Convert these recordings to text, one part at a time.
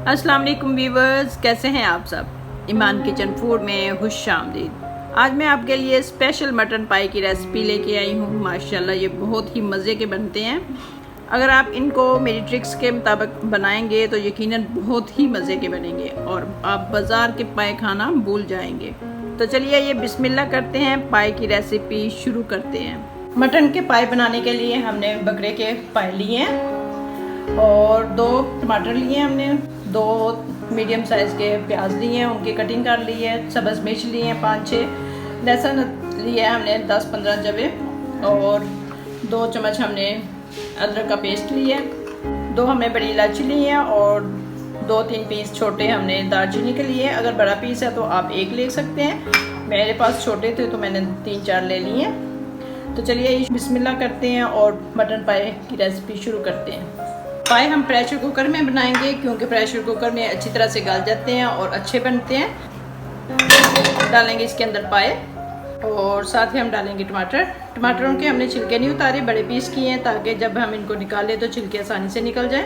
अस्सलाम वालेकुम व्यूवर्स, कैसे हैं आप सब। ईमान किचन फूड में खुशामदीद। आज मैं आपके लिए स्पेशल मटन पाई की रेसिपी लेके आई हूँ। माशाल्लाह ये बहुत ही मज़े के बनते हैं। अगर आप इनको मेरी ट्रिक्स के मुताबिक बनाएंगे तो यकीनन बहुत ही मज़े के बनेंगे और आप बाज़ार के पाए खाना भूल जाएंगे। तो चलिए ये बिस्मिल्लाह करते हैं, पाए की रेसिपी शुरू करते हैं। मटन के पाए बनाने के लिए हमने बकरे के पाए लिए हैं और 2 टमाटर लिए हमने, 2 मीडियम साइज़ के प्याज लिए हैं, उनकी कटिंग कर ली है। सब्ज़ मिर्च लिए हैं 5-6, लहसुन लिए हमने 10-15 जवे और 2 चम्मच हमने अदरक का पेस्ट लिया है। 2 हमने बड़ी इलायची ली है और 2-3 पीस छोटे हमने दालचीनी के लिए। अगर बड़ा पीस है तो आप 1 ले सकते हैं, मेरे पास छोटे थे तो मैंने 3-4 ले लिए हैं। तो चलिए बिस्मिल्लाह करते हैं और मटन पाए की रेसिपी शुरू करते हैं। पाए हम प्रेशर कुकर में बनाएंगे क्योंकि प्रेशर कुकर में अच्छी तरह से गल जाते हैं और अच्छे बनते हैं। डालेंगे इसके अंदर पाए और साथ ही हम डालेंगे टमाटरों के हमने छिलके नहीं उतारे, बड़े पीस किए हैं ताकि जब हम इनको निकालें तो छिलके आसानी से निकल जाए।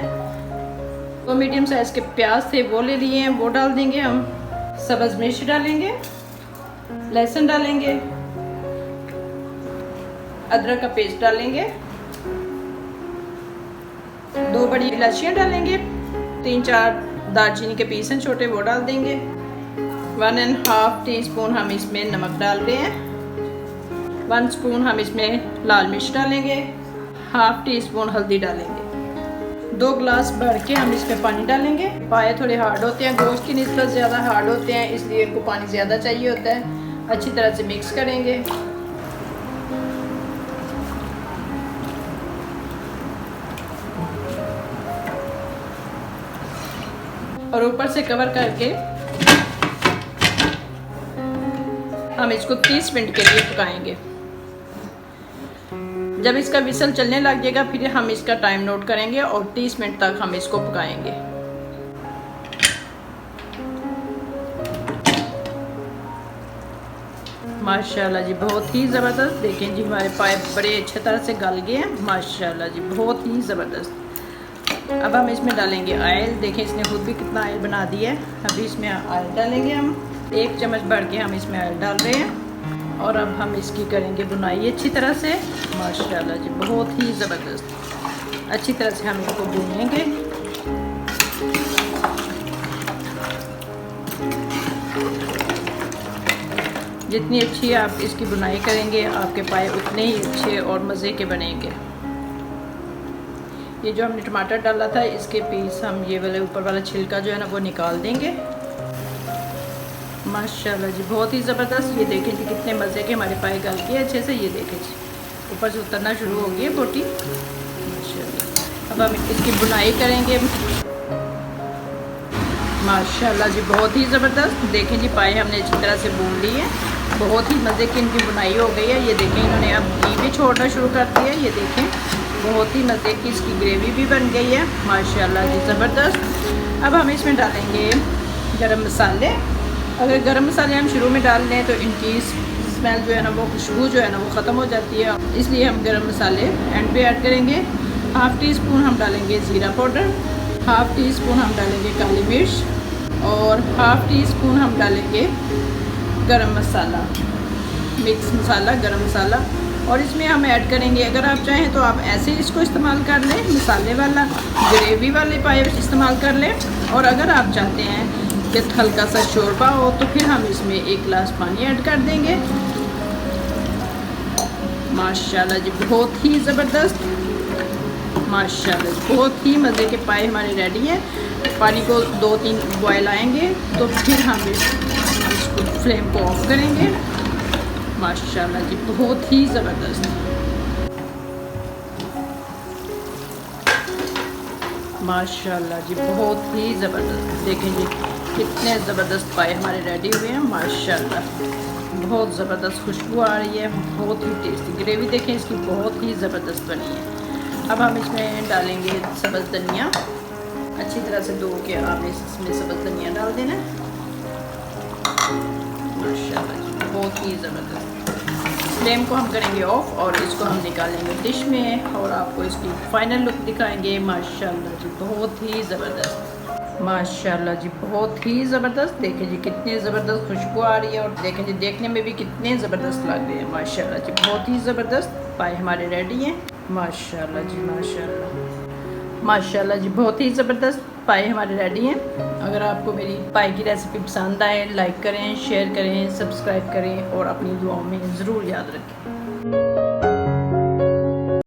2 मीडियम साइज़ के प्याज थे वो ले लिए हैं, वो डाल देंगे हम। सब्ज़ मिर्च डालेंगे, लहसुन डालेंगे, अदरक का पेस्ट डालेंगे, 2 बड़ी इलायचियाँ डालेंगे, 3-4 दालचीनी के पीस हैं छोटे वो डाल देंगे। 1.5 टीस्पून हम इसमें नमक डाल रहे हैं। 1 स्पून हम इसमें लाल मिर्च डालेंगे। 1/2 टीस्पून हल्दी डालेंगे। 2 गिलास भर के हम इसमें पानी डालेंगे। पाए थोड़े हार्ड होते हैं, गोश्त की निस्बत ज़्यादा हार्ड होते हैं, इसलिए इनको पानी ज़्यादा चाहिए होता है। अच्छी तरह से मिक्स करेंगे। और ऊपर से कवर करके हम इसको 30 मिनट के लिए पकाएंगे। जब इसका विसल चलने लग जाएगा फिर हम इसका टाइम नोट करेंगे और 30 मिनट तक हम इसको पकाएंगे। माशाल्लाह जी बहुत ही ज़बरदस्त। देखें जी हमारे पाइप बड़े अच्छे तरह से गल गए हैं। माशाल्लाह जी बहुत ही ज़बरदस्त। अब हम इसमें डालेंगे ऑयल। देखें इसने खुद भी कितना ऑयल बना दिया है। अभी इसमें ऑयल डालेंगे हम, 1 चम्मच भर के हम इसमें ऑयल डाल रहे हैं और अब हम इसकी करेंगे बुनाई अच्छी तरह से। माशाल्लाह जी बहुत ही ज़बरदस्त। अच्छी तरह से हम इसको भूनेंगे। जितनी अच्छी आप इसकी बुनाई करेंगे आपके पाए उतने ही अच्छे और मज़े के बनेंगे। ये जो हमने टमाटर डाला था इसके पीस हम ये वाले ऊपर वाला छिलका जो है ना वो निकाल देंगे। माशाल्लाह जी बहुत ही ज़बरदस्त। ये देखें जी कितने मज़े के हमारे पाए गल के अच्छे से। ये देखें जी ऊपर से उतरना शुरू हो गई है बोटी। माशाल्लाह अब हम इसकी बुनाई करेंगे। माशाल्लाह जी बहुत ही ज़बरदस्त। देखें जी पाए हमने अच्छी तरह से भून ली है, बहुत ही मज़े की इनकी बुनाई हो गई है। ये देखें इन्होंने अब घी भी छोड़ना शुरू कर दिया। ये देखें बहुत ही मज़े की इसकी ग्रेवी भी बन गई है। माशाल्लाह जी ज़बरदस्त। अब हम इसमें डालेंगे गरम मसाले। अगर गरम मसाले हम शुरू में डाल लें तो इनकी स्मेल जो है ना वो खुशबू जो है ना वो ख़त्म हो जाती है, इसलिए हम गरम मसाले एंड पे ऐड करेंगे। 1/2 टीस्पून हम डालेंगे ज़ीरा पाउडर, 1/2 टीस्पून हम डालेंगे काली मिर्च और 1/2 टीस्पून हम डालेंगे गरम मसाला, मिक्स मसाला गरम मसाला। और इसमें हम ऐड करेंगे, अगर आप चाहें तो आप ऐसे इसको इस्तेमाल कर लें, मसाले वाला ग्रेवी वाले पाए इस्तेमाल कर लें। और अगर आप चाहते हैं कि हल्का सा शोरबा हो तो फिर हम इसमें 1 गिलास पानी ऐड कर देंगे। माशाल्लाह जी बहुत ही ज़बरदस्त। माशाल्लाह बहुत ही मज़े के पाए हमारे रेडी हैं। पानी को 2-3 बॉयल आएंगे तो फिर हम इसको फ्लेम को ऑफ करेंगे। माशाल्लाह जी बहुत ही ज़बरदस्त। माशाल्लाह जी बहुत ही ज़बरदस्त। देखें जी कितने ज़बरदस्त पाए हमारे रेडी हुए हैं। माशाल्लाह बहुत ज़बरदस्त खुशबू आ रही है, बहुत ही टेस्टी। ग्रेवी देखें इसकी बहुत ही ज़बरदस्त बनी है। अब हम इसमें डालेंगे सब्ज़ धनिया। अच्छी तरह से धो के आपने इसमें सब्ज़ धनिया डाल देना। माशाल्लाह जी बहुत ही ज़बरदस्त। फ्लेम को हम करेंगे ऑफ और इसको हम निकालेंगे डिश में और आपको इसकी फ़ाइनल लुक दिखाएंगे। माशाल्लाह जी बहुत ही ज़बरदस्त। माशाल्लाह जी, बहुत ही ज़बरदस्त। देखें जी कितनी ज़बरदस्त खुशबू आ रही है, और देखें जी देखने में भी कितने ज़बरदस्त लग रहे हैं। माशाल्लाह जी, बहुत ही ज़बरदस्त पाए हमारे रेडी हैं। माशाल्लाह जी, माशाल्लाह माशाल्लाह जी, बहुत ही ज़बरदस्त पाए हमारे रेडी हैं। अगर आपको मेरी पाए की रेसिपी पसंद आए, लाइक करें, शेयर करें, सब्सक्राइब करें और अपनी दुआओं में ज़रूर याद रखें।